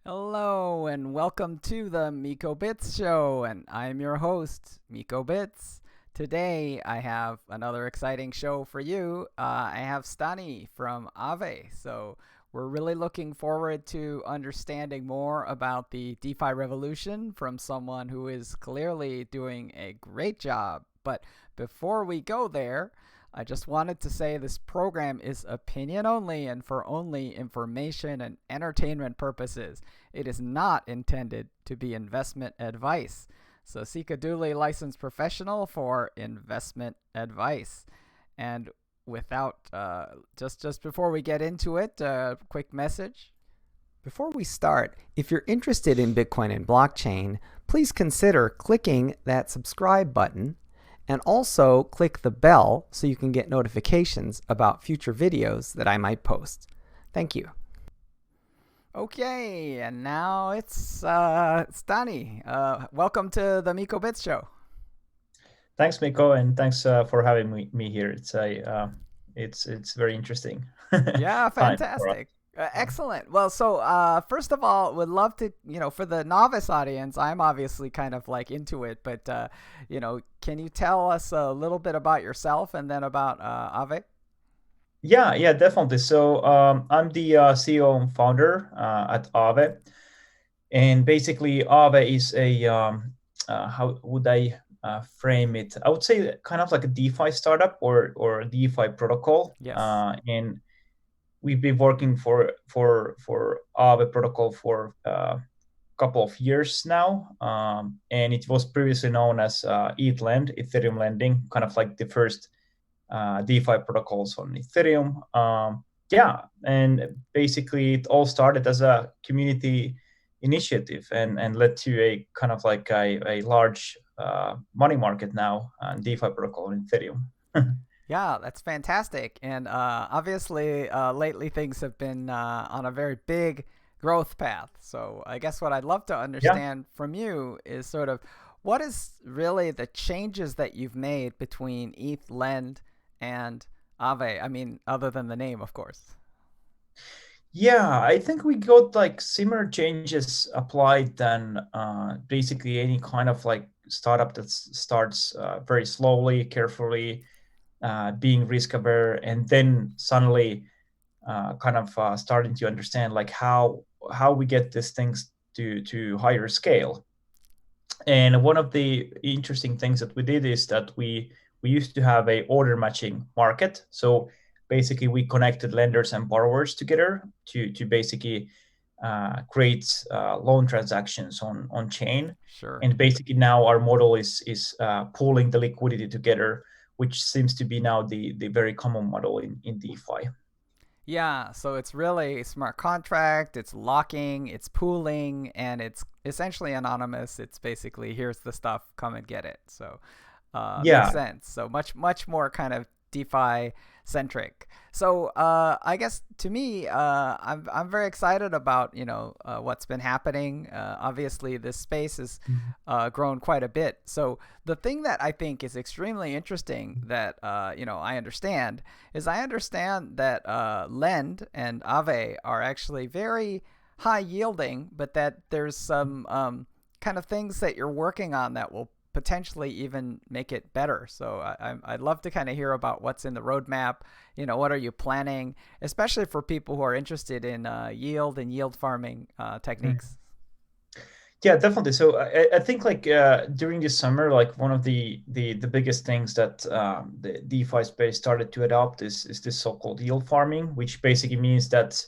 Hello and welcome to the Miko Bits Show, and I'm your host, Miko Bits. Today I have another exciting show for you. I have Stani from AAVE, so we're really looking forward to understanding more about the DeFi revolution from someone who is clearly doing a great job. But before we go there, I just wanted to say this program is opinion only and for only information and entertainment purposes. It is not intended to be investment advice. So seek a duly licensed professional for investment advice. And without, just before we get into it, a quick message. Before we start, if you're interested in Bitcoin and blockchain, please consider clicking that subscribe button and also click the bell so you can get notifications about future videos that I might post. Thank you. Okay, and now it's Stani. Welcome to the Miko Bits Show. Thanks, Miko, and thanks for having me here. It's very interesting. Yeah, time for us. fantastic. Excellent. Well, so first of all, would love to, for the novice audience, I'm obviously kind of like into it, but, can you tell us a little bit about yourself and then about AAVE? Yeah, definitely. So I'm the CEO and founder at AAVE, and basically AAVE is a how would I frame it? I would say kind of like a DeFi startup or a DeFi protocol, Yes. and we've been working for Aave protocol for a couple of years now, and it was previously known as ETH Lend, Ethereum lending, kind of like the first DeFi protocols on Ethereum. Yeah, and basically it all started as a community initiative and led to a kind of like a large money market now and DeFi protocol on Ethereum. Yeah, that's fantastic. And obviously, lately things have been on a very big growth path. So I guess what I'd love to Yeah. understand from you is sort of what is really the changes that you've made between ETH Lend and Aave? I mean, other than the name, of course. Yeah, I think we got like similar changes applied than basically any kind of like startup that starts very slowly, carefully, being risk aware, and then suddenly kind of starting to understand like how we get these things to higher scale. And one of the interesting things that we did is that we used to have a order matching market. So basically, we connected lenders and borrowers together to basically create loan transactions on chain. Sure. And basically, now our model is pooling the liquidity together, which seems to be now the very common model in DeFi. Yeah, so it's really smart contract, it's locking, it's pooling, and it's essentially anonymous. It's basically here's the stuff, come and get it. So makes Yeah, sense. So much more kind of DeFi centric. So I guess to me, I'm very excited about what's been happening. Obviously, this space has grown quite a bit. So the thing that I think is extremely interesting that I understand is I understand that Lend and Aave are actually very high yielding, but that there's some kind of things that you're working on that will potentially even make it better. So I'd love to kind of hear about what's in the roadmap. What are you planning, especially for people who are interested in yield and yield farming techniques? yeah, definitely. So I think like during this summer, like one of the biggest things that the DeFi space started to adopt is this so-called yield farming, which basically means that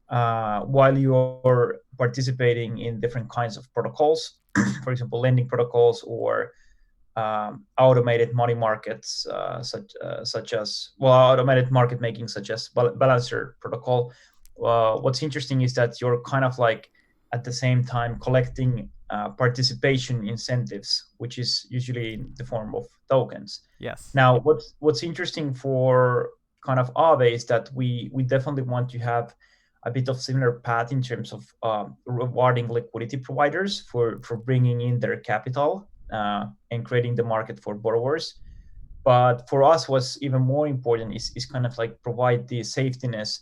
while you're participating in different kinds of protocols, for example, lending protocols or automated money markets, such as automated market making, such as balancer protocol. What's interesting is that you're kind of like at the same time collecting participation incentives, which is usually in the form of tokens. Yes. Now, what's interesting for kind of Aave is that we definitely want to have a bit of similar path in terms of rewarding liquidity providers for bringing in their capital and creating the market for borrowers. But for us, what's even more important is kind of like provide the safety net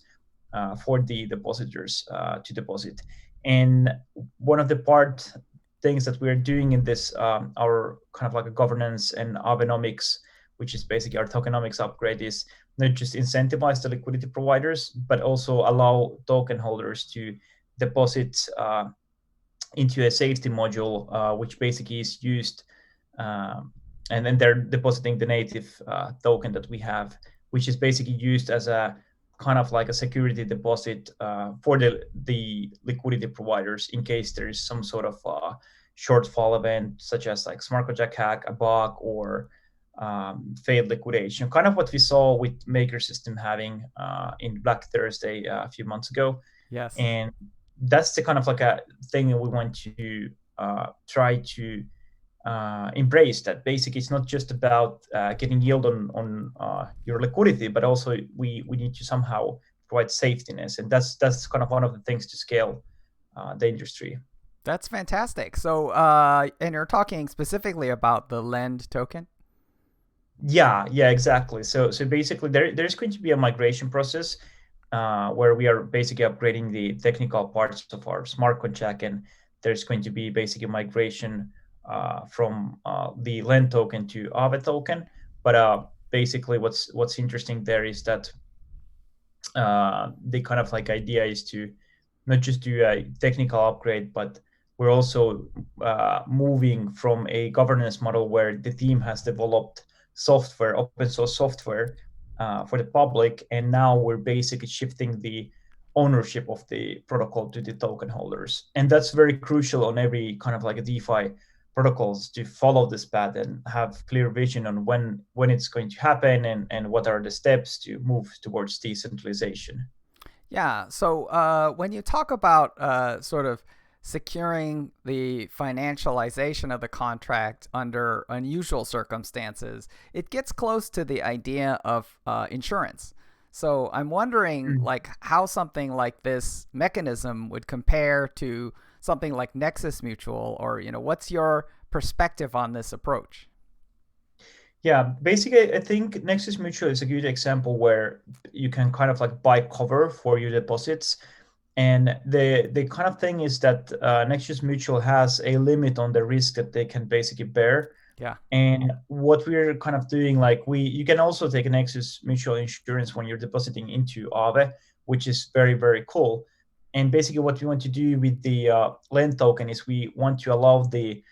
for the depositors to deposit. And one of the things that we're doing in this, our kind of like a governance and Abenomics, which is basically our tokenomics upgrade, is not just incentivize the liquidity providers, but also allow token holders to deposit into a safety module, which basically is used, and then they're depositing the native token that we have, which is basically used as a kind of like a security deposit for the liquidity providers in case there is some sort of shortfall event, such as like smart contract hack, a bug, or failed liquidation. Kind of what we saw with Maker System having in Black Thursday a few months ago. Yes. And that's the kind of like a thing that we want to try to embrace, that basically it's not just about getting yield on your liquidity, but also we need to somehow provide safetiness, and that's kind of one of the things to scale the industry. That's fantastic. So, and you're talking specifically about the Lend token? Yeah, exactly. So basically there's going to be a migration process where we are basically upgrading the technical parts of our smart contract, and there's going to be basically migration from the Lend token to AAVE token. But basically, what's interesting there is that the kind of like idea is to not just do a technical upgrade, but we're also moving from a governance model where the team has developed software, open source software for the public, and now we're basically shifting the ownership of the protocol to the token holders. And that's very crucial on every kind of like a DeFi protocols, to follow this path and have clear vision on when it's going to happen, and what are the steps to move towards decentralization. Yeah. So, when you talk about sort of securing the financialization of the contract under unusual circumstances, it gets close to the idea of insurance. So I'm wondering, Mm. like, how something like this mechanism would compare to something like Nexus Mutual, or what's your perspective on this approach? Yeah, basically, I think Nexus Mutual is a good example where you can kind of like buy cover for your deposits. And the kind of thing is that Nexus Mutual has a limit on the risk that they can basically bear. Yeah. And what we're kind of doing, like you can also take a Nexus Mutual insurance when you're depositing into AAVE, which is very, very cool. And basically what we want to do with the Lend token is we want to allow the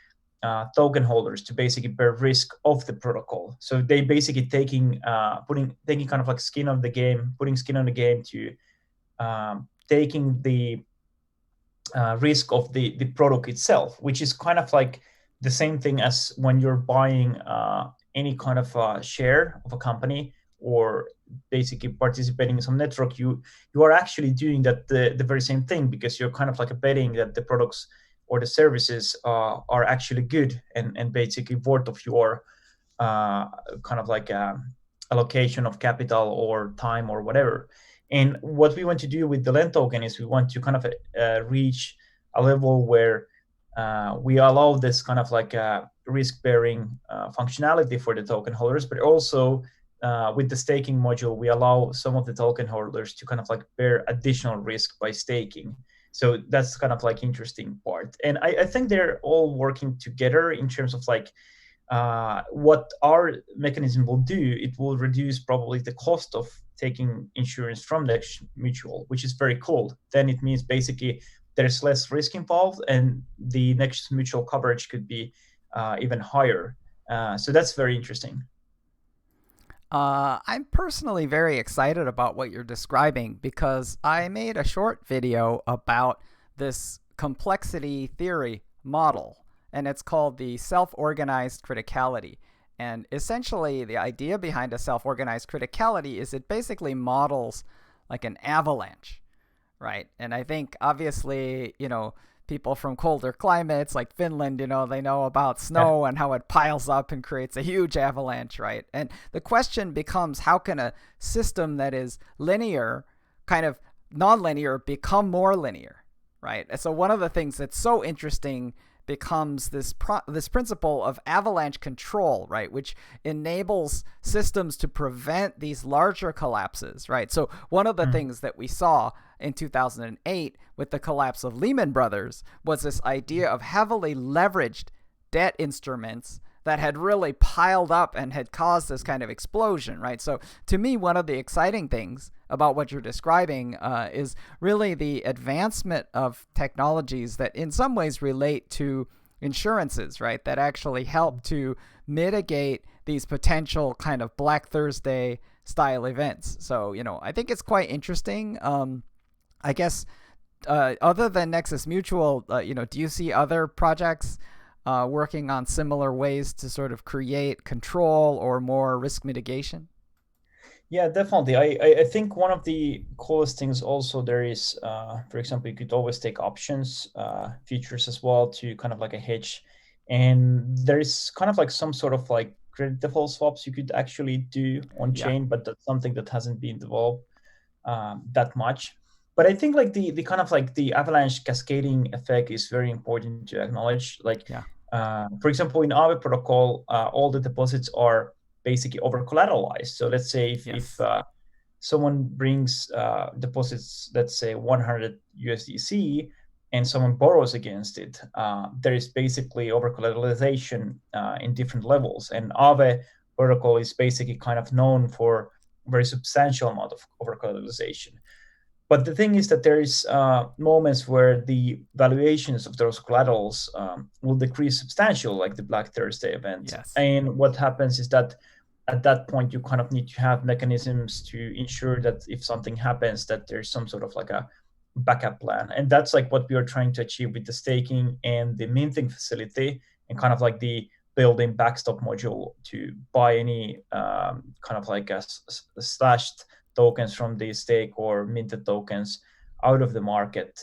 token holders to basically bear risk of the protocol. So they basically taking kind of like skin on the game, putting skin on the game to taking the risk of the product itself, which is kind of like the same thing as when you're buying any kind of share of a company, or basically participating in some network. You are actually doing that the very same thing, because you're kind of like betting that the products or the services are actually good, and basically worth of your kind of like allocation of capital or time or whatever. And what we want to do with the Lend token is we want to kind of reach a level where we allow this kind of like risk-bearing functionality for the token holders, but also with the staking module, we allow some of the token holders to kind of like bear additional risk by staking. So that's kind of like interesting part. And I think they're all working together in terms of like what our mechanism will do. It will reduce probably the cost of taking insurance from Next Mutual, which is very cool. Then it means basically there's less risk involved, and the Next Mutual coverage could be even higher. So that's very interesting. I'm personally very excited about what you're describing because I made a short video about this complexity theory model, and it's called the self-organized criticality. And essentially, the idea behind a self-organized criticality is it basically models like an avalanche, right? And I think obviously, people from colder climates like Finland, they know about Yeah. snow and how it piles up and creates a huge avalanche, right? And the question becomes, how can a system that is linear, kind of nonlinear, become more linear, right? And so one of the things that's so interesting becomes this principle of avalanche control, right, which enables systems to prevent these larger collapses, right? So one of the things that we saw in 2008 with the collapse of Lehman Brothers was this idea of heavily leveraged debt instruments that had really piled up and had caused this kind of explosion, right? So to me, one of the exciting things about what you're describing is really the advancement of technologies that in some ways relate to insurances, right? That actually help to mitigate these potential kind of Black Thursday style events. So, I think it's quite interesting. I guess other than Nexus Mutual, do you see other projects working on similar ways to sort of create control or more risk mitigation? Yeah, definitely. I think one of the coolest things also there is, for example, you could always take options, features as well to kind of like a hedge. And there is kind of like some sort of like credit default swaps you could actually do on Yeah. chain, but that's something that hasn't been developed that much. But I think like the kind of like the avalanche cascading effect is very important to acknowledge. Like, Yeah. for example, in AAVE protocol, all the deposits are basically over collateralized. So let's say if Yes. someone brings deposits, let's say 100 USDC, and someone borrows against it, there is basically over collateralization in different levels. And AAVE protocol is basically kind of known for very substantial amount of over collateralization. But the thing is that there is moments where the valuations of those collaterals will decrease substantial, like the Black Thursday event. Yes. And what happens is that at that point, you kind of need to have mechanisms to ensure that if something happens, that there's some sort of like a backup plan. And that's like what we are trying to achieve with the staking and the minting facility, and kind of like the building backstop module to buy any kind of like a slashed tokens from the stake or minted tokens out of the market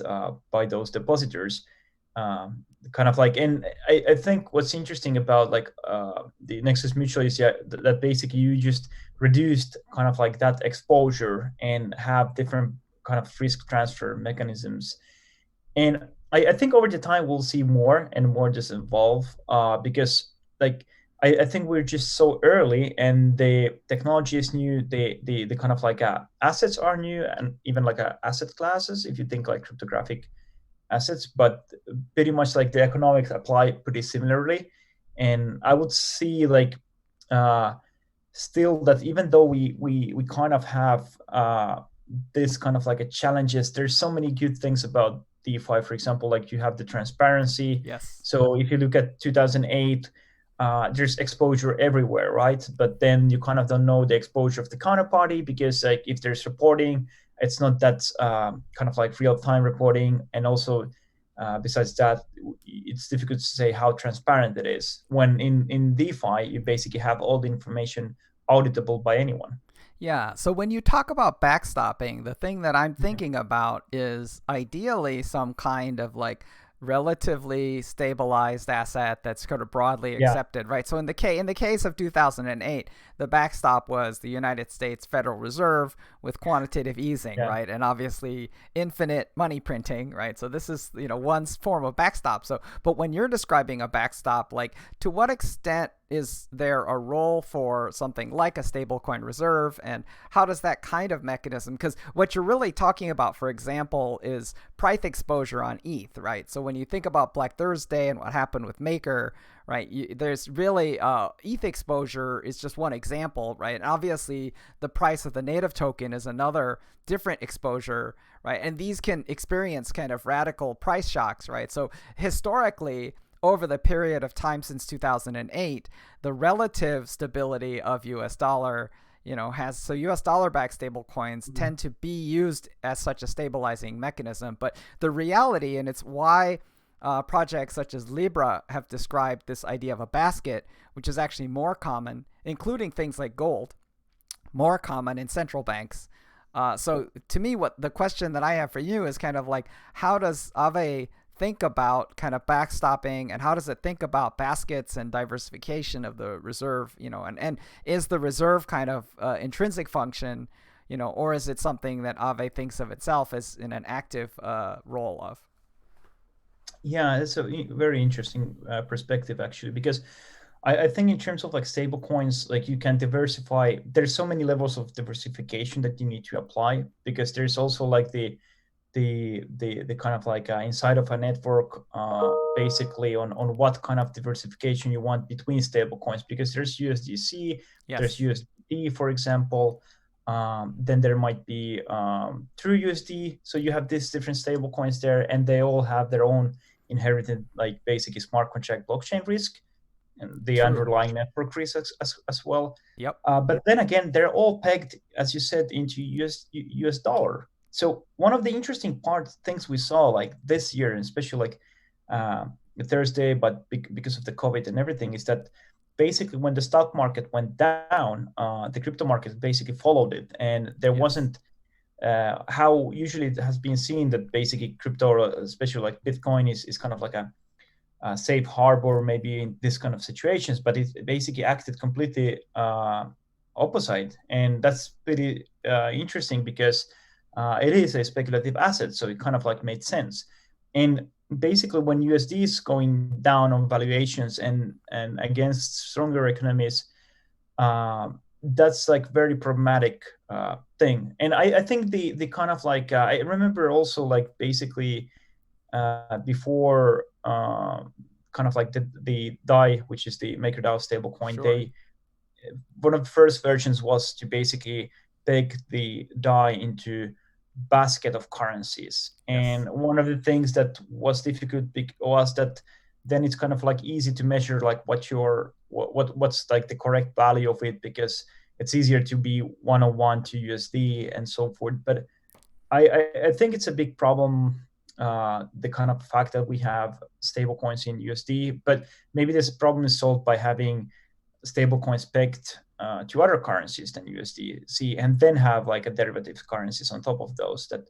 by those depositors. Kind of like, and I think what's interesting about like the Nexus Mutual is that basically you just reduced kind of like that exposure and have different kind of risk transfer mechanisms. And I think over the time we'll see more and more just evolve because like I think we're just so early and the technology is new, the kind of like assets are new, and even like asset classes if you think like cryptographic assets, but pretty much like the economics apply pretty similarly. And I would see like still that even though we kind of have this kind of like a challenges, there's so many good things about DeFi. For example, like you have the transparency. Yes. So if you look at 2008, there's exposure everywhere, right? But then you kind of don't know the exposure of the counterparty because like if there's reporting, it's not that kind of like real-time reporting. And also besides that, it's difficult to say how transparent it is when in DeFi you basically have all the information auditable by anyone. Yeah. So when you talk about backstopping, the thing that I'm thinking about is ideally some kind of like relatively stabilized asset that's kind of broadly Yeah, accepted, right? So in the case of 2008, the backstop was the United States Federal Reserve with quantitative easing, yeah. right? And obviously infinite money printing, right? So this is, one form of backstop. So, but when you're describing a backstop, like to what extent is there a role for something like a stablecoin reserve, and how does that kind of mechanism, because what you're really talking about, for example, is price exposure on ETH, right? So when you think about Black Thursday and what happened with Maker, right, there's really ETH exposure is just one example, right? And obviously the price of the native token is another different exposure, right? And these can experience kind of radical price shocks, right? So historically, over the period of time since 2008, the relative stability of US dollar, so US dollar backed stable coins tend to be used as such a stabilizing mechanism. But the reality, and it's why projects such as Libra have described this idea of a basket, which is actually more common, including things like gold, more common in central banks. So to me, what the question that I have for you is kind of like, how does AAVE think about kind of backstopping, and how does it think about baskets and diversification of the reserve, and is the reserve kind of intrinsic function, or is it something that AAVE thinks of itself as in an active role of? Yeah, it's a very interesting perspective actually, because I think in terms of like stable coins, like you can diversify. There's so many levels of diversification that you need to apply, because there's also like the kind of like inside of a network, basically on what kind of diversification you want between stable coins, because there's USDC, there's Yes, USDT, for example. Then there might be True USD. So you have these different stable coins there, and they all have their own inherited, like basically smart contract blockchain risk and the true. underlying network risk as well. Yep. But then again, they're all pegged, as you said, into US dollar. So one of the interesting things we saw like this year, and especially like uh, Thursday, but because of the COVID and everything, is that basically when the stock market went down, the crypto market basically followed it, and there Yes. wasn't how usually it has been seen that basically crypto, especially like Bitcoin, is kind of like a safe harbor maybe in this kind of situations, but it basically acted completely opposite, and that's pretty interesting because it is a speculative asset, so it kind of like made sense. And basically, when USD is going down on valuations and against stronger economies, that's like very problematic thing. And I think the kind of like I remember also like basically before kind of like the DAI, which is the MakerDAO stablecoin, Sure. they one of the first versions was to basically peg the DAI into basket of currencies. Yes. And one of the things that was difficult was that then it's kind of like easy to measure like what's like the correct value of it, because it's easier to be 101 to USD and so forth. But I think it's a big problem, the kind of fact that we have stable coins in USD, but maybe this problem is solved by having stable coins pegged to other currencies than USDC, and then have like a derivative currencies on top of those that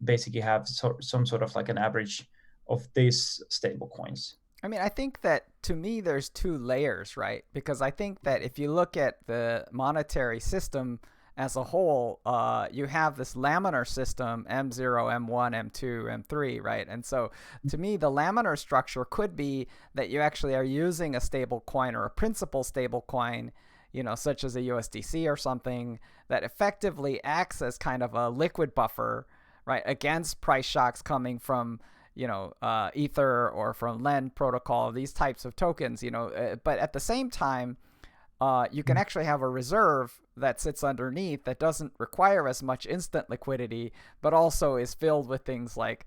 basically have some sort of like an average of these stable coins. I mean, I think that to me, there's two layers, right? Because I think that if you look at the monetary system as a whole, you have this laminar system, M0, M1, M2, M3, right? And so to me, the laminar structure could be that you actually are using a stable coin or a principal stable coin, such as a USDC or something, that effectively acts as kind of a liquid buffer, right, against price shocks coming from Ether or from Lend protocol, these types of tokens, but at the same time, you can actually have a reserve that sits underneath that doesn't require as much instant liquidity, but also is filled with things like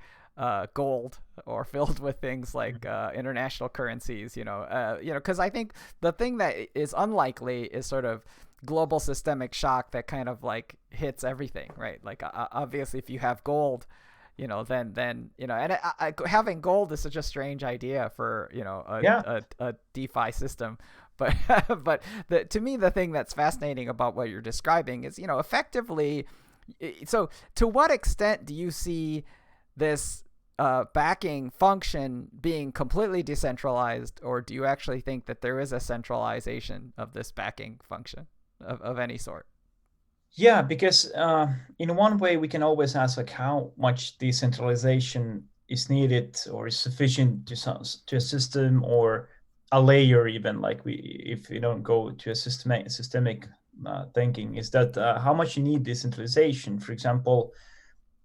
gold or filled with things like international currencies, because I think the thing that is unlikely is sort of global systemic shock that kind of like hits everything, right? Like obviously, if you have gold, then and having gold is such a strange idea for Yeah. a DeFi system, but but to me the thing that's fascinating about what you're describing is effectively, so to what extent do you see this backing function being completely decentralized, or do you actually think that there is a centralization of this backing function of any sort? Yeah, because in one way we can always ask like how much decentralization is needed or is sufficient to a system or a layer, even like we if we don't go to a systemic thinking, is that how much you need decentralization. For example,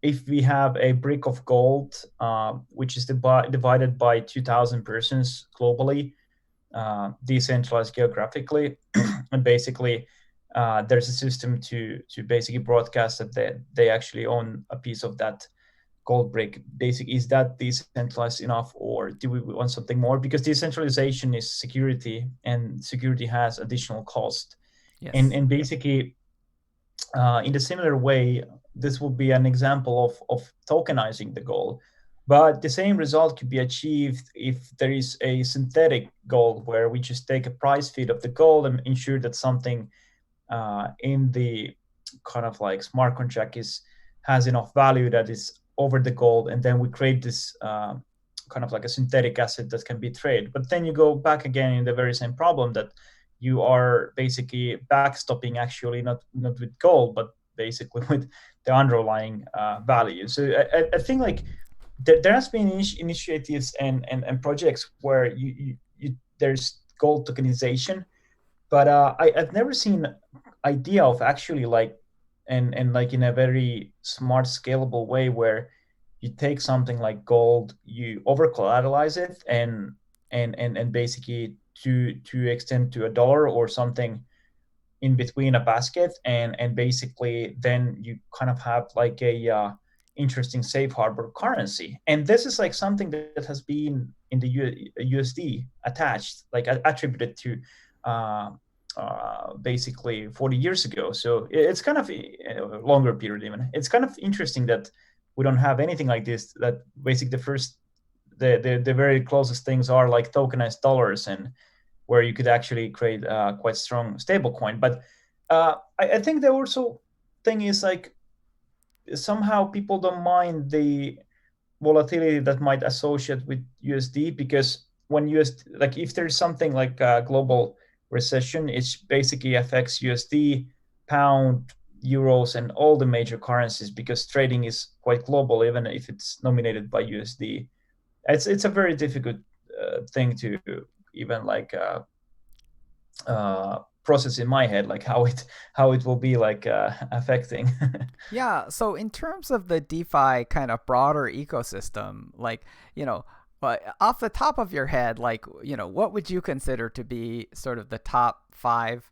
if we have a brick of gold, which is divided by 2,000 persons globally, decentralized geographically, and basically there's a system to basically broadcast that they actually own a piece of that gold brick. Basically, is that decentralized enough, or do we want something more? Because decentralization is security, and security has additional cost. And Yes. and basically, in a similar way, this will be an example of tokenizing the gold. But the same result could be achieved if there is a synthetic gold where we just take a price feed of the gold and ensure that something in the kind of like smart contract has enough value that is over the gold, and then we create this kind of like a synthetic asset that can be traded. But then you go back again in the very same problem that you are basically backstopping, actually not with gold but basically with the underlying value. So I think like there has been initiatives and projects where there's gold tokenization, but I've never seen idea of actually like and like in a very smart scalable way where you take something like gold, you over collateralize it, and basically to extend to a dollar or something in between a basket, and basically then you kind of have like a interesting safe harbor currency. And this is like something that has been in the USD attached, like attributed to uh, basically 40 years ago. So it's kind of a longer period even. It's kind of interesting that we don't have anything like this. That basically the very closest things are like tokenized dollars, and where you could actually create a quite strong stablecoin. But I think the also thing is like somehow people don't mind the volatility that might associate with USD, because when like if there's something like a global recession, it basically affects USD, pound, euros, and all the major currencies, because trading is quite global, even if it's nominated by USD. It's a very difficult thing to even like process in my head, like how it will be like affecting. Yeah, so in terms of the DeFi kind of broader ecosystem, like, but off the top of your head, like, what would you consider to be sort of the top five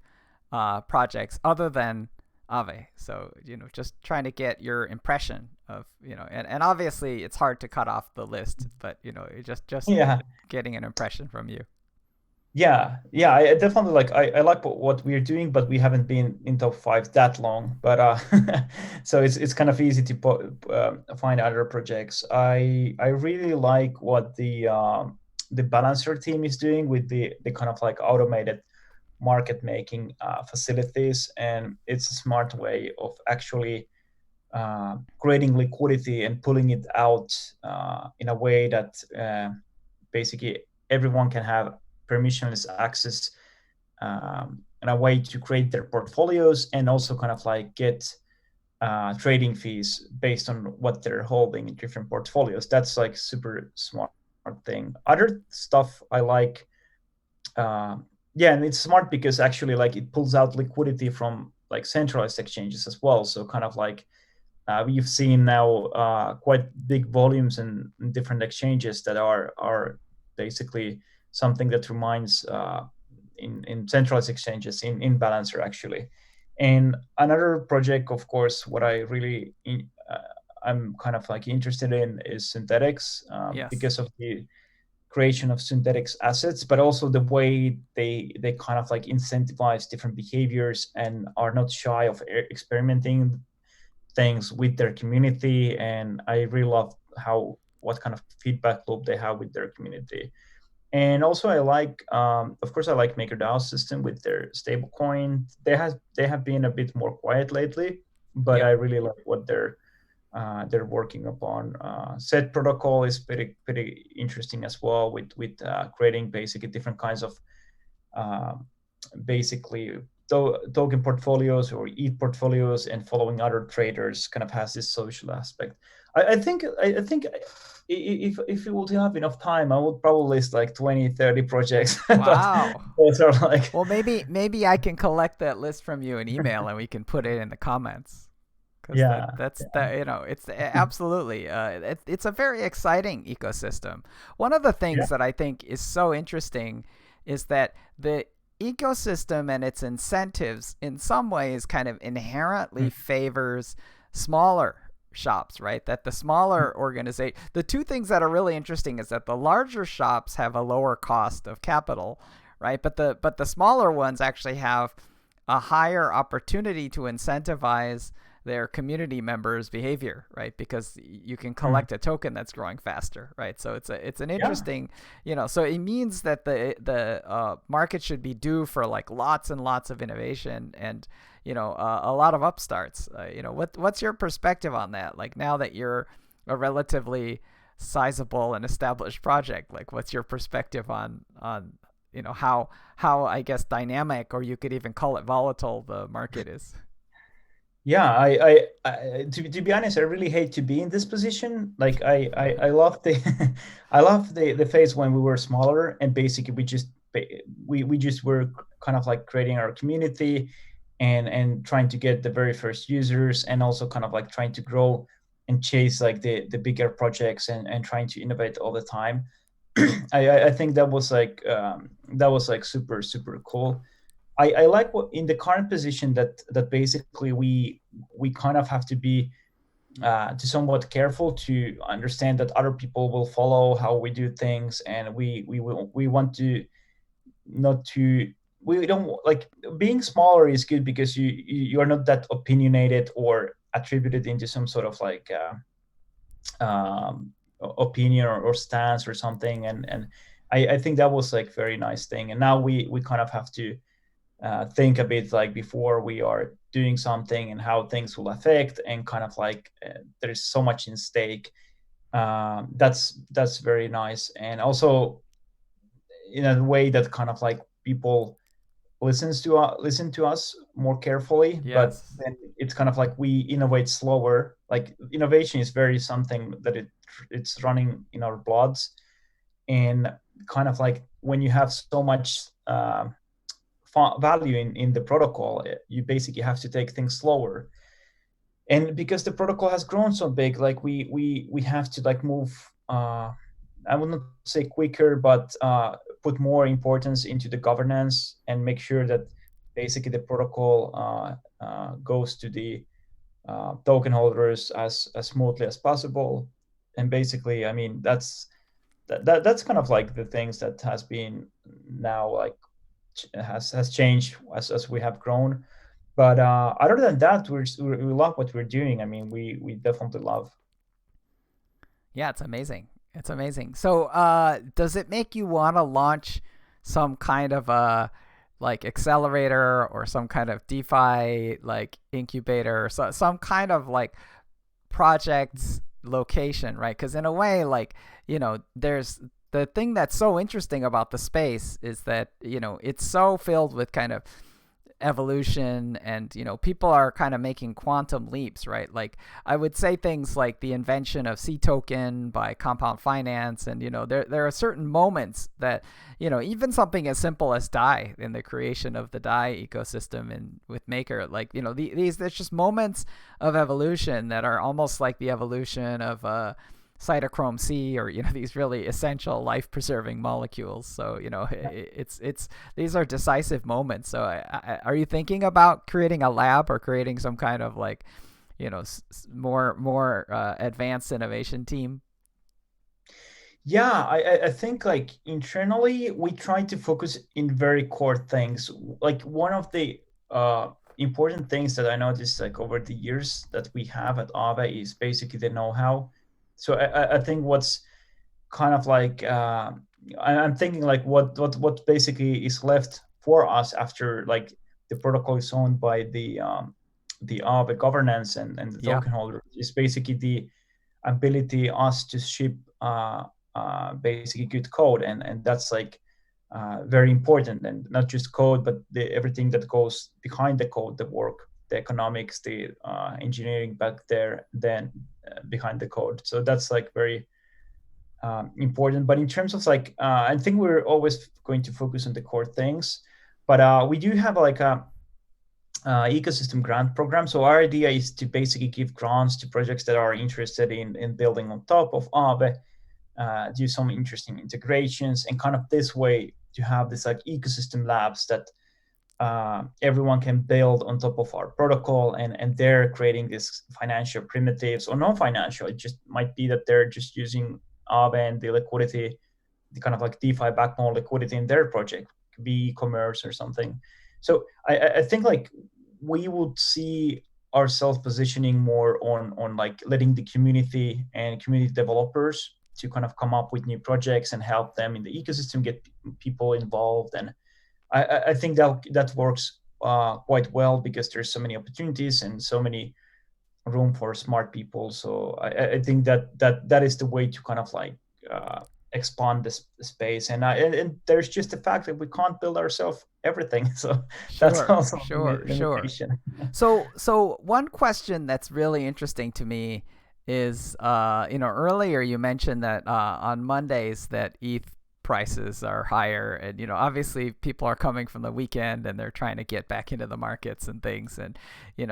projects other than Aave? So, just trying to get your impression of, and obviously it's hard to cut off the list, but, just Yeah, getting an impression from you. yeah, I definitely like I like what we're doing, but we haven't been in top five that long. But so it's kind of easy to find other projects. I really like what the Balancer team is doing with the kind of like automated market making facilities, and it's a smart way of actually creating liquidity and pulling it out in a way that basically everyone can have permissionless access, and a way to create their portfolios and also kind of like get trading fees based on what they're holding in different portfolios. That's like super smart thing. Other stuff I like, uh, yeah, and it's smart because actually like it pulls out liquidity from like centralized exchanges as well. So kind of like we've seen now quite big volumes in different exchanges that are basically something that reminds in centralized exchanges in Balancer actually. And another project, of course, what I really I'm kind of like interested in is synthetics, Yes. because of the creation of synthetics assets, but also the way they kind of like incentivize different behaviors and are not shy of experimenting things with their community. And I really love how what kind of feedback loop they have with their community. And also I like of course I like MakerDAO's system with their stablecoin. They have been a bit more quiet lately, but I Yep. really like what they're working upon. Set protocol is pretty interesting as well, with creating basically different kinds of uh, basically token portfolios or ETH portfolios, and following other traders kind of has this social aspect. I think if you would have enough time, I would probably list like 20, 30 projects, but Wow. those are like, Well, maybe I can collect that list from you in email and we can put it in the comments. Because yeah, that's that it's absolutely it's a very exciting ecosystem. One of the yeah, things that I think is so interesting is that the ecosystem and its incentives in some ways kind of inherently favors smaller shops, right? That the smaller organization, the two things that are really interesting is that the larger shops have a lower cost of capital, right? But the smaller ones actually have a higher opportunity to incentivize their community members' behavior, right? Because you can collect a token that's growing faster, right? So it's an yeah. interesting, So it means that the market should be due for like lots and lots of innovation and a lot of upstarts. What's your perspective on that? Like now that you're a relatively sizable and established project, like what's your perspective on how I guess dynamic, or you could even call it volatile, the market is? Yeah, to be honest, I really hate to be in this position. Like I love the I love the phase when we were smaller and basically we just were kind of like creating our community and trying to get the very first users and also kind of like trying to grow and chase like the bigger projects and trying to innovate all the time. I think that was like super cool. I like what in the current position that basically we kind of have to be to somewhat careful to understand that other people will follow how we do things, and we want to not to we don't like being smaller is good because you are not that opinionated or attributed into some sort of like opinion or stance or something, and I think that was like very nice thing, and now we kind of have to think a bit like before we are doing something and how things will affect and kind of like there's so much in stake. That's very nice, and also in a way that kind of like people listen to us more carefully, but Yes. then it's kind of like we innovate slower. Like innovation is very something that it's running in our bloods, and kind of like when you have so much value in the protocol, you basically have to take things slower. And because the protocol has grown so big, like we have to like move. I would not say quicker, but put more importance into the governance and make sure that basically the protocol goes to the token holders as smoothly as possible. And basically, I mean, that's kind of like the things that has been now like has changed as we have grown. But other than that, we love what we're doing. I mean, we definitely love. Yeah, it's amazing. It's amazing. So, does it make you want to launch some kind of a like accelerator or some kind of DeFi like incubator or some kind of like project's location, right? Because in a way, like, there's the thing that's so interesting about the space is that, it's so filled with kind of evolution, and people are kind of making quantum leaps, right? Like, I would say things like the invention of C token by Compound Finance, and there are certain moments that, even something as simple as DAI, in the creation of the DAI ecosystem and with Maker, like, these there's just moments of evolution that are almost like the evolution of cytochrome C, or these really essential life preserving molecules. So it's these are decisive moments. So are you thinking about creating a lab or creating some kind of like more advanced innovation team? Yeah, I think like internally we try to focus in very core things. Like one of the important things that I noticed like over the years that we have at AAVE is basically the know-how. So I think what's kind of like I'm thinking like what basically is left for us after like the protocol is owned by the AAVE governance and the Yeah. token holder is basically the ability us to ship basically good code, and that's like very important, and not just code but everything that goes behind the code, the work, the economics, the engineering back there then behind the code. So that's like very important. But in terms of like I think we're always going to focus on the core things, but we do have like a ecosystem grant program. So our idea is to basically give grants to projects that are interested in building on top of Aave, do some interesting integrations, and kind of this way to have this like ecosystem labs that everyone can build on top of our protocol, and they're creating these financial primitives or non-financial. It just might be that they're just using Aave and the liquidity, the kind of like DeFi backbone liquidity in their project, could be e-commerce or something. So I think like we would see ourselves positioning more on like letting the community and community developers to kind of come up with new projects and help them in the ecosystem, get people involved. And I think that works quite well because there's so many opportunities and so many room for smart people. So I think that is the way to kind of like expand this space. And there's just the fact that we can't build ourselves everything. So that's Sure, also a sure. limitation. So one question that's really interesting to me is, earlier you mentioned that on Mondays that ETH prices are higher, and obviously people are coming from the weekend and they're trying to get back into the markets and things, and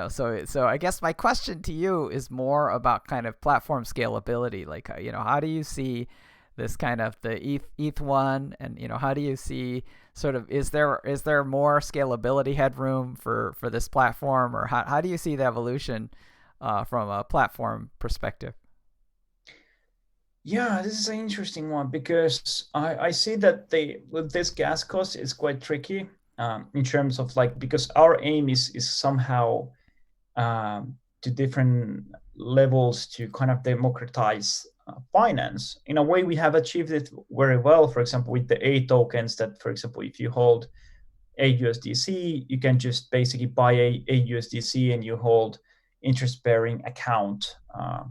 so I guess my question to you is more about kind of platform scalability, like how do you see this kind of the ETH one, and how do you see sort of is there more scalability headroom for this platform, or how do you see the evolution from a platform perspective? Yeah, this is an interesting one because I see that with this gas cost is quite tricky in terms of like, because our aim is somehow to different levels to kind of democratize finance. In a way, we have achieved it very well. For example, with the A tokens, that for example, if you hold AUSDC, you can just basically buy a USDC and you hold interest-bearing account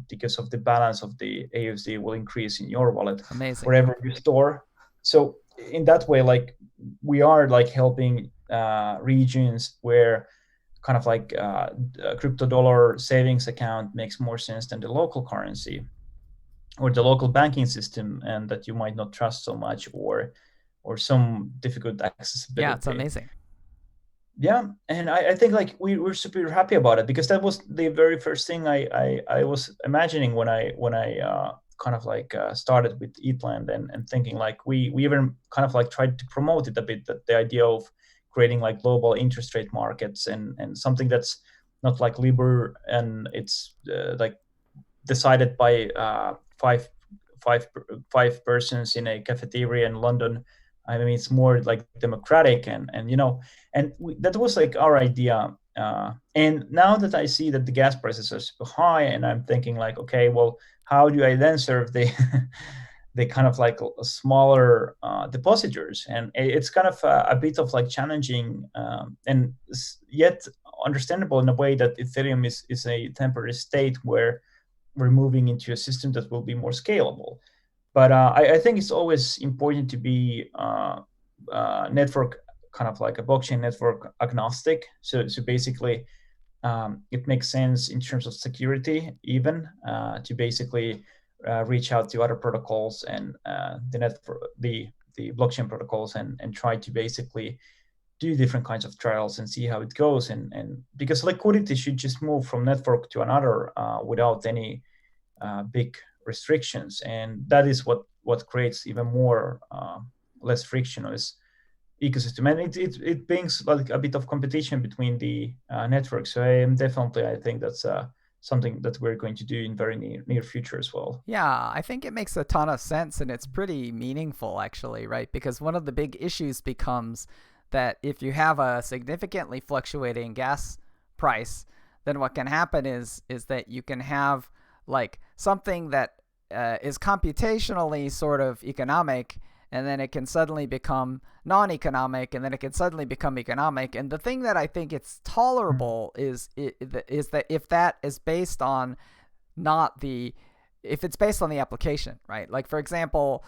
because of the balance of the AUSD will increase in your wallet Amazing. wherever you store. So in that way, like we are like helping regions where kind of like a crypto dollar savings account makes more sense than the local currency or the local banking system, and that you might not trust so much, or some difficult Yeah, it's accessibility. amazing. Yeah, and I think like we were super happy about it because that was the very first thing I was imagining when I kind of like started with ETH Lend, and thinking like we even kind of like tried to promote it a bit, that the idea of creating like global interest rate markets, and something that's not like Libor, and it's like decided by five five persons in a cafeteria in London. I mean, it's more like democratic, and that was like our idea. And now that I see that the gas prices are super high, and I'm thinking like, okay, well, how do I then serve the the kind of like smaller depositors? And it's kind of a bit of like challenging, and yet understandable in a way that Ethereum is a temporary state where we're moving into a system that will be more scalable. But I think it's always important to be network, kind of like a blockchain network agnostic. So basically, it makes sense in terms of security, even to basically reach out to other protocols and the blockchain protocols, and try to basically do different kinds of trials and see how it goes. And because liquidity should just move from network to another without any big restrictions, and that is what creates even more less frictionless ecosystem, and it brings like a bit of competition between the networks. So I think that's something that we're going to do in very near future as well. Yeah, I think it makes a ton of sense, and it's pretty meaningful actually, right? Because one of the big issues becomes that if you have a significantly fluctuating gas price, then what can happen is that you can have like something that is computationally sort of economic, and then it can suddenly become non-economic, and then it can suddenly become economic. And the thing that I think it's tolerable is that if that is based on not the if it's based on the application, right? Like for example,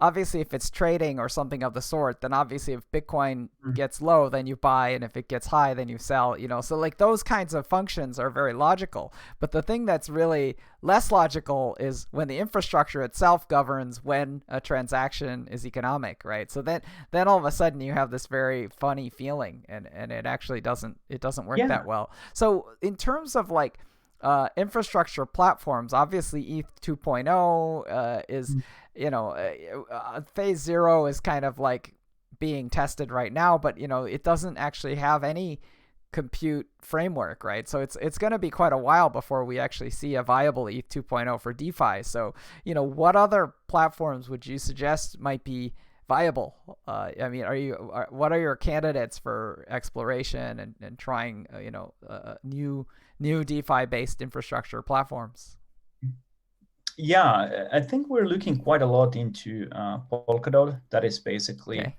obviously if it's trading or something of the sort, then obviously if Bitcoin gets low, then you buy, and if it gets high, then you sell, So like those kinds of functions are very logical. But the thing that's really less logical is when the infrastructure itself governs when a transaction is economic, right? So then all of a sudden you have this very funny feeling, and it actually doesn't work Yeah. that well. So in terms of like infrastructure platforms, obviously ETH 2.0 is, phase 0 is kind of like being tested right now, but it doesn't actually have any compute framework, right? So it's going to be quite a while before we actually see a viable ETH 2.0 for DeFi. So what other platforms would you suggest might be viable? I mean, what are your candidates for exploration and trying new DeFi based infrastructure platforms? Yeah, I think we're looking quite a lot into Polkadot. That is basically Okay.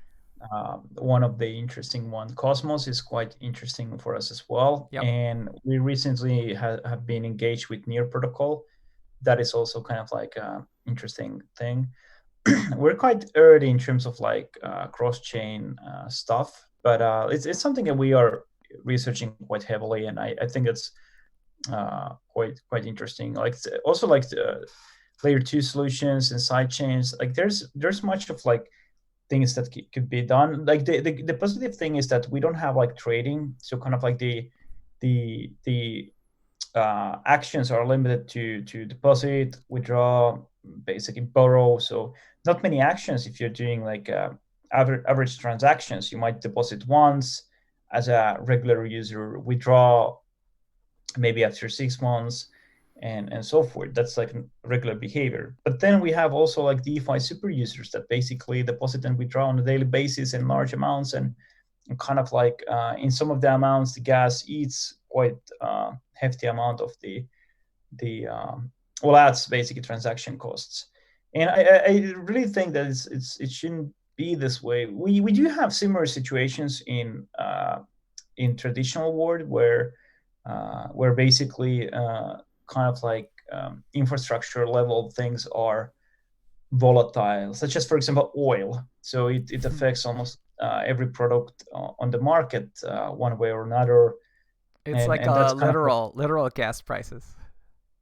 one of the interesting ones. Cosmos is quite interesting for us as well. Yep. And we recently have been engaged with Near Protocol. That is also kind of like an interesting thing. We're quite early in terms of like cross-chain stuff. But it's something that we are researching quite heavily, and I think it's quite interesting. Like also like the layer 2 solutions and side chains. Like there's much of like things that could be done. Like the positive thing is that we don't have like trading, so kind of like the actions are limited to deposit, withdraw, basically borrow. So not many actions if you're doing like average transactions. You might deposit once as a regular user, withdraw maybe after 6 months, and so forth. That's like regular behavior. But then we have also like DeFi super users that basically deposit and withdraw on a daily basis in large amounts, and kind of like in some of the amounts, the gas eats quite hefty amount of the well, adds basically transaction costs. And I really think that it shouldn't be this way. We do have similar situations in traditional world where basically kind of like infrastructure level things are volatile, such as, for example, oil. So it affects almost every product on the market one way or another, It's like and that's a kind of like, literal gas prices.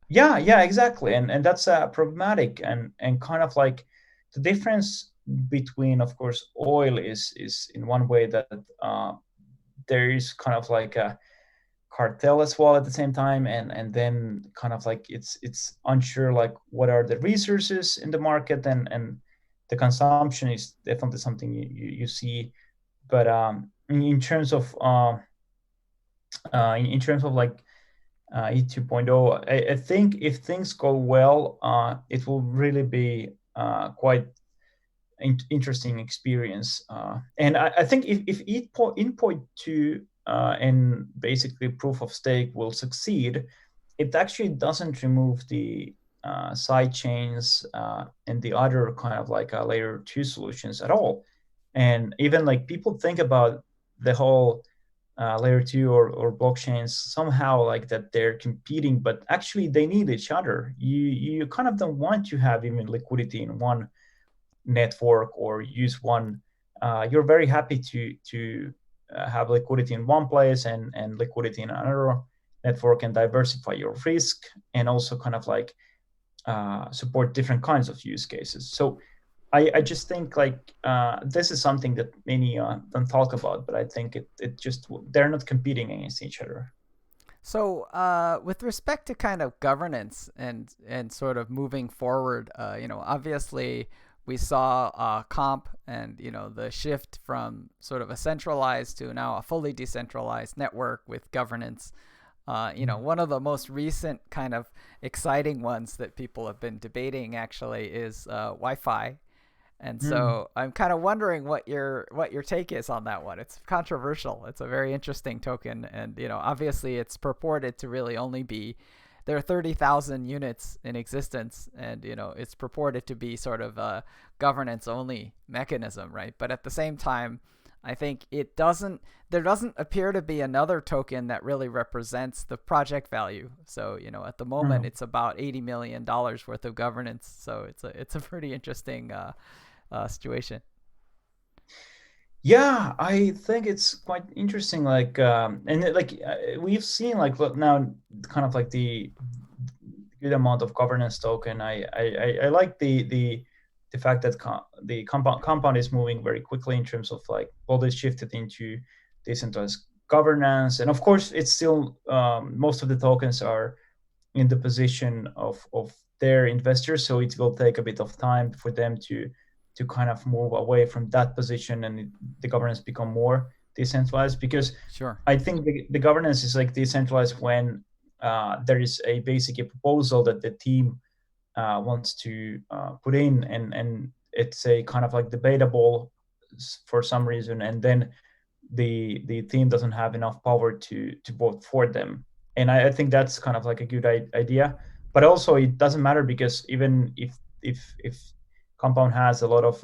yeah, exactly, and that's problematic, and kind of like the difference between, of course, oil is in one way that there is kind of like a cartel as well at the same time, and then kind of like it's unsure like what are the resources in the market, and the consumption is definitely something you see. But in terms of in terms of like ETH 2.0, I think if things go well, it will really be quite interesting experience. And I think if endpoint 2 and basically proof of stake will succeed, it actually doesn't remove the side chains and the other kind of like layer 2 solutions at all. And even like people think about the whole layer 2 or blockchains somehow like that they're competing, but actually they need each other. You kind of don't want to have even liquidity in one network or use one. You're very happy to have liquidity in one place and liquidity in another network, and diversify your risk, and also kind of like support different kinds of use cases. So I just think like this is something that many don't talk about, but I think it just, they're not competing against each other. So, with respect to kind of governance and sort of moving forward, obviously we saw comp and the shift from sort of a centralized to now a fully decentralized network with governance. One of the most recent kind of exciting ones that people have been debating actually is Wi-Fi. And Mm. so I'm kind of wondering what your take is on that one. It's controversial. It's a very interesting token, and obviously it's purported to really only be there are 30,000 units in existence, and it's purported to be sort of a governance only mechanism, right? But at the same time, I think there doesn't appear to be another token that really represents the project value. So at the moment Mm. it's about $80 million worth of governance. So it's a pretty interesting situation. Yeah, I think it's quite interesting. Like, and like we've seen, like, look now, kind of like the good amount of governance token. I like the fact that the compound is moving very quickly in terms of like all this shifted into decentralized governance, and of course, it's still most of the tokens are in the position of their investors, so it will take a bit of time for them to kind of move away from that position, and the governance become more decentralized, because Sure. I think the governance is like decentralized when there is a basic proposal that the team wants to put in, and it's a kind of like debatable for some reason, and then the team doesn't have enough power to vote for them. And I think that's kind of like a good idea. But also it doesn't matter, because even if compound has a lot of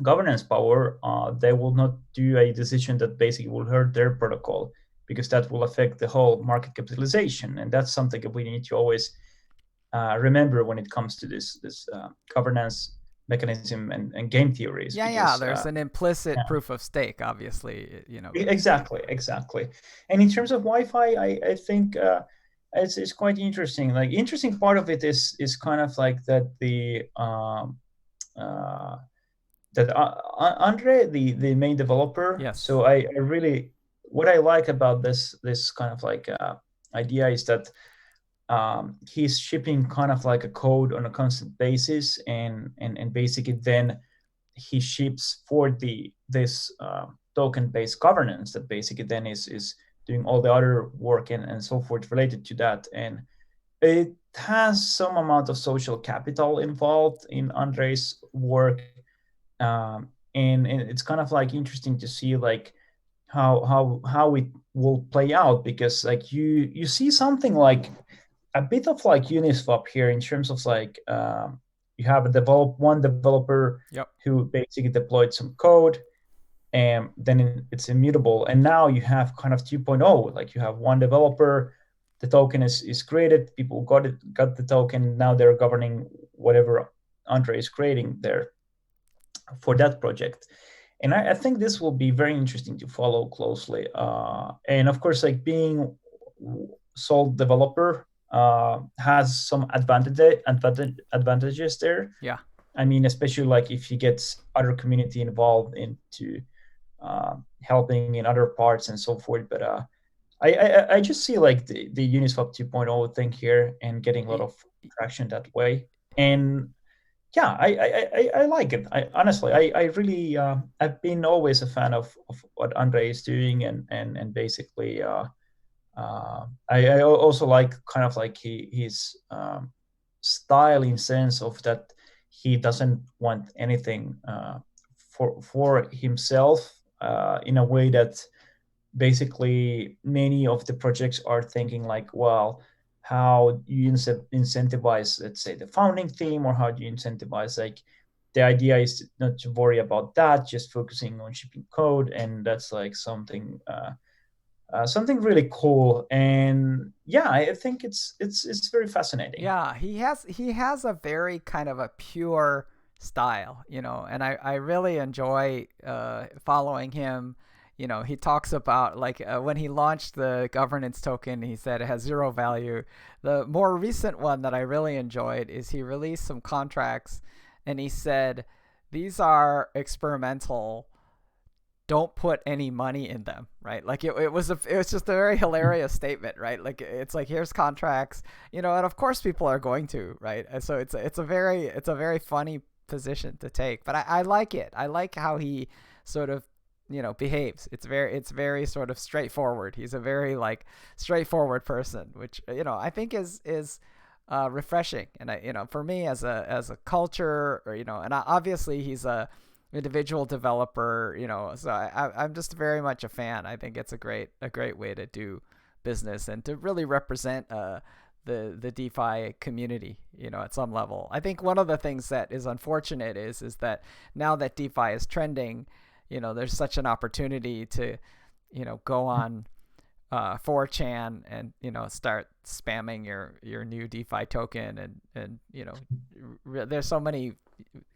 governance power, they will not do a decision that basically will hurt their protocol, because that will affect the whole market capitalization, and that's something that we need to always remember when it comes to this governance mechanism and game theories, Yeah, because there's an implicit yeah, proof of stake, obviously, exactly. And in terms of Wi-Fi, I think it's quite interesting. Like, interesting part of it is kind of like that uh, Andre, the main developer. yes. So I really, what I like about this kind of like idea is that he's shipping kind of like a code on a constant basis, and basically then he ships for this token based governance that basically then is doing all the other work and so forth related to that. And it has some amount of social capital involved in Andre's work, and it's kind of like interesting to see like how it will play out, because like you see something like a bit of like Uniswap here in terms of like you have one developer Yep. who basically deployed some code, and then it's immutable. And now you have kind of 2.0, like you have one developer, the token is created, people got the token, now they're governing whatever Andre is creating there for that project. And I think this will be very interesting to follow closely. And of course, like being sole developer has some advantages there. Yeah. I mean, especially like if you get other community involved into helping in other parts and so forth. But I just see like the Uniswap 2.0 thing here and getting a lot of traction that way. And yeah, I like it. I really I've been always a fan of what Andre is doing, and basically I also like kind of like his style, in sense of that he doesn't want anything for himself, in a way that basically many of the projects are thinking like, well, how you incentivize, let's say, the founding team, or how do you incentivize, like, the idea is not to worry about that, just focusing on shipping code. And that's like something really cool. And yeah, I think it's very fascinating. Yeah, he has a very kind of a pure style, and I really enjoy following him. He talks about like when he launched the governance token, he said it has zero value. The more recent one that I really enjoyed is he released some contracts, and he said these are experimental, don't put any money in them, right? Like it was just a very hilarious statement, right? Like it's like, here's contracts, and of course people are going to, right? And so it's a very funny position to take, but I like it. I like how he sort of behaves. It's very sort of straightforward. He's a very like straightforward person, which I think is refreshing. And for me as a culture, or and obviously he's a individual developer, so I'm just very much a fan. I think it's a great way to do business and to really represent the DeFi community, at some level. I think one of the things that is unfortunate is that now that DeFi is trending, there's such an opportunity to go on 4chan and start spamming your new DeFi token, and there's so many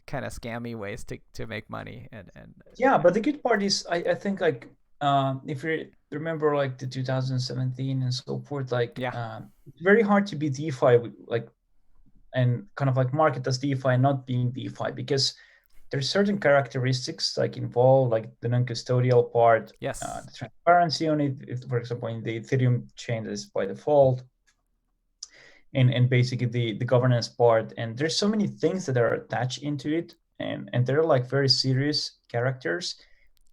kind of scammy ways to make money, and Yeah, but the good part is I think like if you remember like the 2017 and so forth, like yeah. it's very hard to be DeFi like, and kind of like market as DeFi not being DeFi, because there's certain characteristics like involved, like the non-custodial part, Yes. the transparency on it. If, for example, in the Ethereum chain that is by default, and basically the governance part. And there's so many things that are attached into it, and they're like very serious characters.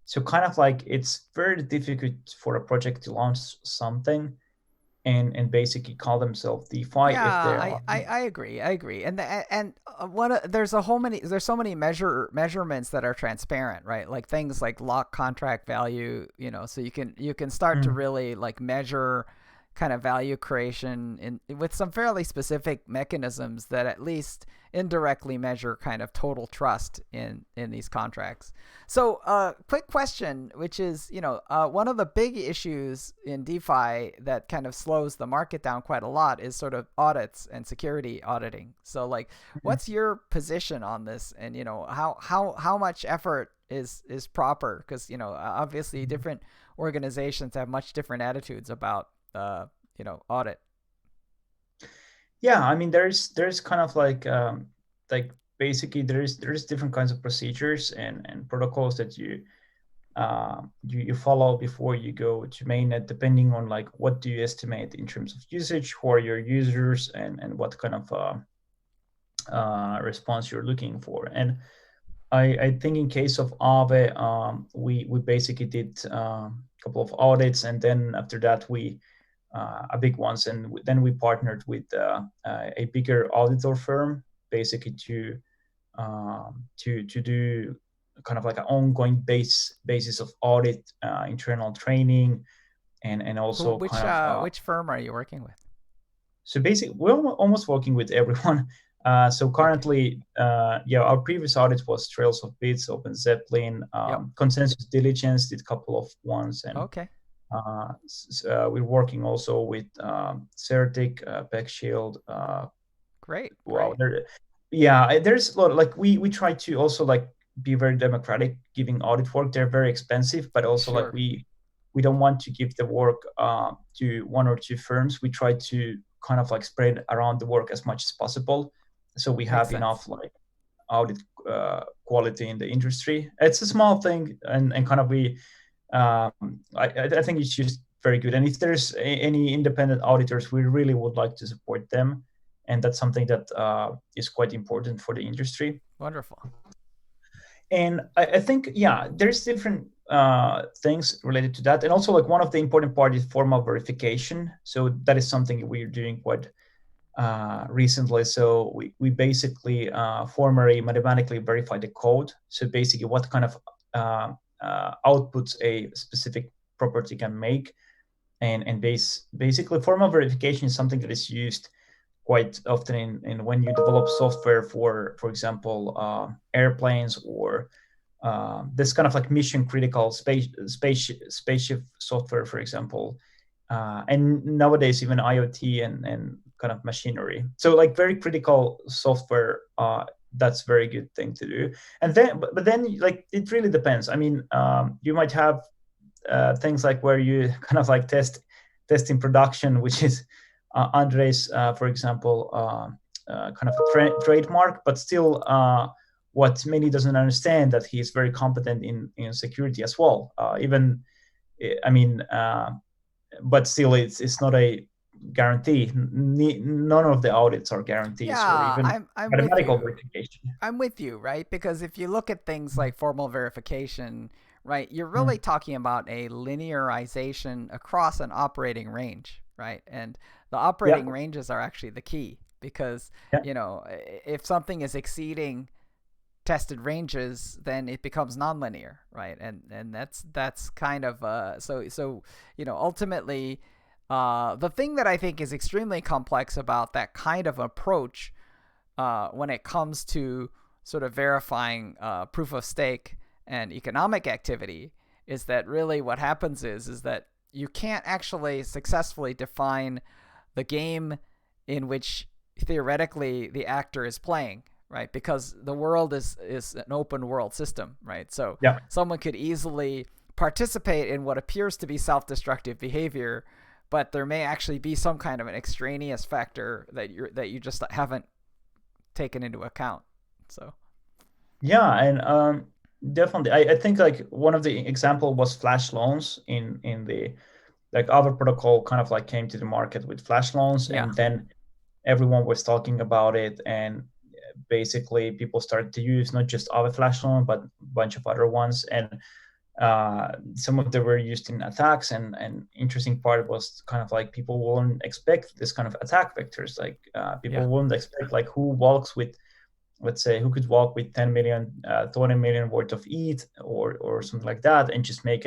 So kind of like it's very difficult for a project to launch something and basically call themselves DeFi Yeah, if they I, are. I, I agree. I agree. And there's so many measurements that are transparent, right? Like things like lock contract value, so you can start to Mm. really like measure kind of value creation with some fairly specific mechanisms that at least indirectly measure kind of total trust in these contracts. So, quick question, which is, one of the big issues in DeFi that kind of slows the market down quite a lot is sort of audits and security auditing. So, like, what's your position on this, and how much effort is proper? Because obviously different organizations have much different attitudes about audit. Yeah, I mean, there's kind of like basically there's different kinds of procedures and protocols that you follow before you go to mainnet, depending on like what do you estimate in terms of usage, who are your users, and what kind of response you're looking for. And I think in case of AAVE, we basically did a couple of audits, and then after that we a big ones, and then we partnered with a bigger auditor firm, basically to do kind of like an ongoing basis of audit, internal training, and also Which kind of which firm are you working with? so basically we're almost working with everyone. So Okay. currently, our previous audit was Trails of Bits, Open Zeppelin, Yep. Consensus Diligence did a couple of ones, and Okay. we're working also with Certic, Backshield. Great. Wow, Great. there's a lot. Like we try to also like be very democratic giving audit work. They're very expensive, but also like Sure. we don't want to give the work to one or two firms. We try to kind of like spread around the work as much as possible, so we Makes have sense. enough like audit quality in the industry. It's a small thing, and kind of I think it's just very good. And if there's any independent auditors, we really would like to support them, and that's something that is quite important for the industry. Wonderful. And I think, yeah, there's different things related to that. And also, like, one of the important part is formal verification. So that is something we're doing quite recently. So we basically formally mathematically verify the code. So basically what kind of outputs a specific property can make. And basically formal verification is something that is used quite often in when you develop software for example, airplanes or this kind of like mission critical spaceship software, for example, and nowadays even IoT and kind of machinery. So like very critical software, that's a very good thing to do. And then, but then like it really depends. I mean, you might have things like where you kind of like test in production, which is Andres, for example, kind of a trademark, but still what many doesn't understand that he is very competent in security as well. Even, I mean, but still it's not a guarantee. None of the audits are guarantees or Yeah, even I'm with mathematical you. verification. I'm with you, right? Because if you look at things like formal verification, right, you're really Mm. talking about a linearization across an operating range, right? And the operating Yeah, ranges are actually the key because, yeah, if something is exceeding tested ranges, then it becomes nonlinear, right? And that's kind of ultimately, the thing that I think is extremely complex about that kind of approach, when it comes to sort of verifying proof of stake and economic activity, is that really what happens is that you can't actually successfully define the game in which theoretically the actor is playing, right? Because the world is an open world system, right? So yeah. someone could easily participate in what appears to be self-destructive behavior, but there may actually be some kind of an extraneous factor that you just haven't taken into account. So Yeah, and definitely, I think like one of the example was flash loans in the like our protocol kind of like came to the market with flash loans, yeah, and then everyone was talking about it, and basically people started to use not just our flash loan but a bunch of other ones, and some of them were used in attacks, and interesting part was kind of like people won't expect this kind of attack vectors, like yeah, people won't expect like who walks with, let's say, who could walk with 10 million, 20 million worth of ETH or something like that, and just make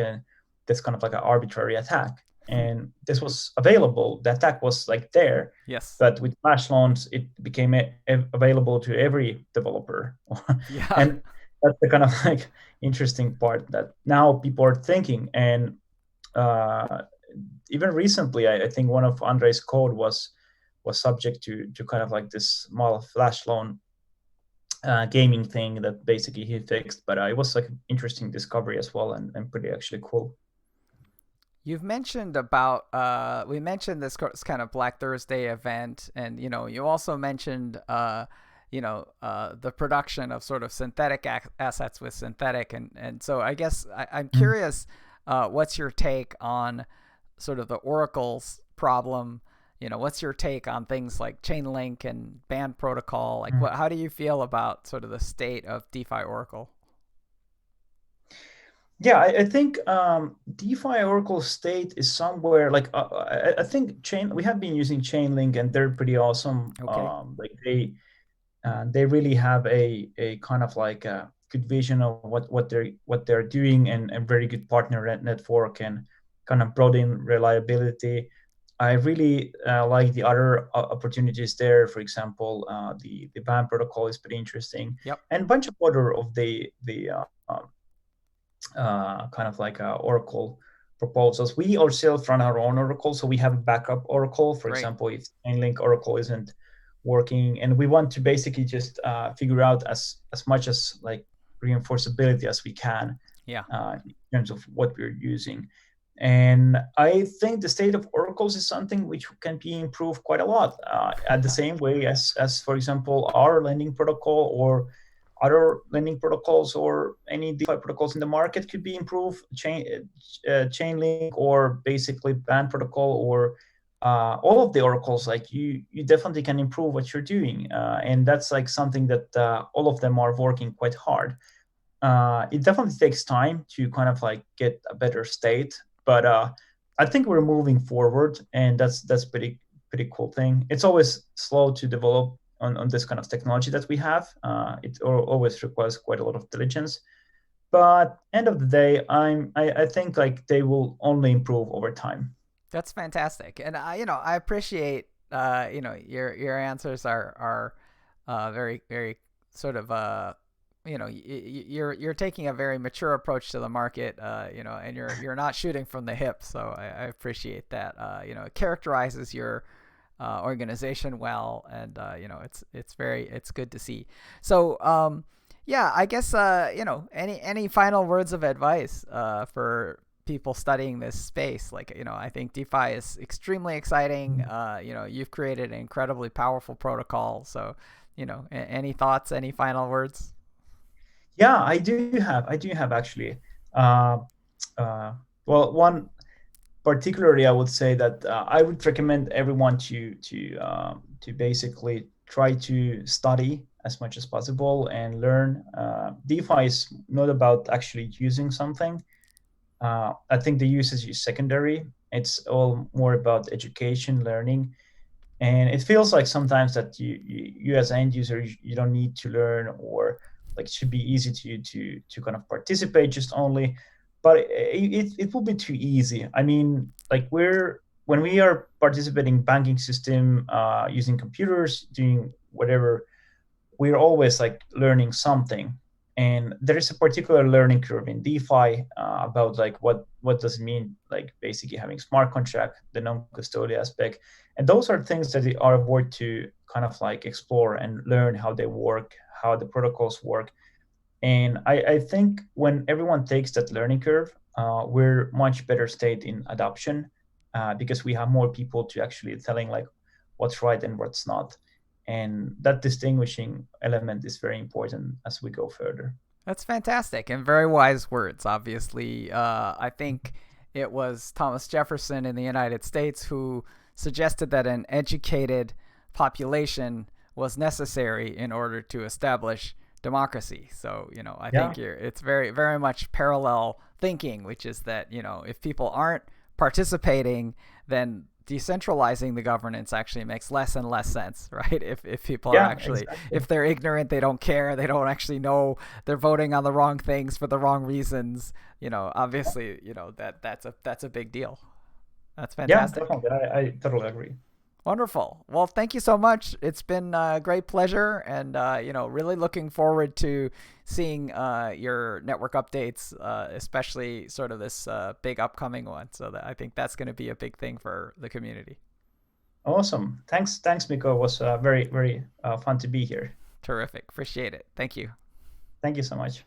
this kind of like an arbitrary attack. and this was available. The attack was like there, Yes. but with flash loans, it became available to every developer. Yeah. And that's the kind of like interesting part that now people are thinking. And uh, even recently, I think one of Andre's code was subject to kind of like this small flash loan gaming thing that basically he fixed. But it was like an interesting discovery as well, and pretty actually cool. You've mentioned about we mentioned this kind of Black Thursday event, and you also mentioned the production of sort of synthetic assets with synthetic, and so I guess I'm curious, what's your take on sort of the Oracle's problem? What's your take on things like Chainlink and band protocol? Like, how do you feel about sort of the state of DeFi Oracle? Yeah, I think DeFi Oracle state is somewhere like I think we have been using Chainlink, and they're pretty awesome. Okay. Like they really have a kind of like a good vision of what they're doing, and very good partner network, and kind of broad in reliability. I really like the other opportunities there. For example, the BAM protocol is pretty interesting, Yep. and a bunch of other of the kind of like Oracle proposals. We ourselves run our own Oracle, so we have a backup Oracle. For Great. example, if Chainlink Oracle isn't working, and we want to basically just figure out as much as like reinforceability as we can Yeah. in terms of what we're using. And I think the state of oracles is something which can be improved quite a lot. At the same way as for example, our lending protocol or other lending protocols or any DeFi protocols in the market could be improved. Chainlink or basically Band protocol or all of the oracles, like you definitely can improve what you're doing, and that's like something that all of them are working quite hard. It definitely takes time to kind of like get a better state, but I think we're moving forward, and that's pretty cool thing. It's always slow to develop on this kind of technology that we have. It always requires quite a lot of diligence, but end of the day, I think like they will only improve over time. That's fantastic, and I appreciate your answers are very very sort of you're taking a very mature approach to the market, and you're not shooting from the hip. So I appreciate that. It characterizes your organization well, and it's good to see. So yeah, I guess any final words of advice for people studying this space? Like, I think DeFi is extremely exciting. You've created an incredibly powerful protocol. So, any thoughts, any final words? Yeah, I do have actually. Uh, uh, well, one particularly, I would say that I would recommend everyone to basically try to study as much as possible and learn. DeFi is not about actually using something. I think the usage is secondary. It's all more about education, learning, and it feels like sometimes that you as an end user, you don't need to learn, or like it should be easy to you to kind of participate just only, but it will be too easy. I mean, like when we are participating banking system, using computers, doing whatever, we're always like learning something, and there is a particular learning curve in DeFi about like what does it mean, like basically having smart contract, the non-custodial aspect, and those are things that are worth to kind of like explore and learn how they work, how the protocols work. And I think when everyone takes that learning curve, we're much better state in adoption, because we have more people to actually telling like what's right and what's not. And that distinguishing element is very important as we go further. That's fantastic and very wise words. Obviously, I think it was Thomas Jefferson in the United States who suggested that an educated population was necessary in order to establish democracy. So, I Yeah. think it's very, very much parallel thinking, which is that, if people aren't participating, then decentralizing the governance actually makes less and less sense, right? If people are Yeah, actually, exactly. if they're ignorant, they don't care, they don't actually know, they're voting on the wrong things for the wrong reasons, obviously, that's a big deal. That's Yeah, fantastic. definitely. I totally agree. Wonderful. Well, thank you so much. It's been a great pleasure, and really looking forward to seeing your network updates, especially sort of this big upcoming one. So that I think that's going to be a big thing for the community. Awesome. Thanks, Miko. It was very fun to be here. Terrific. Appreciate it. Thank you. Thank you so much.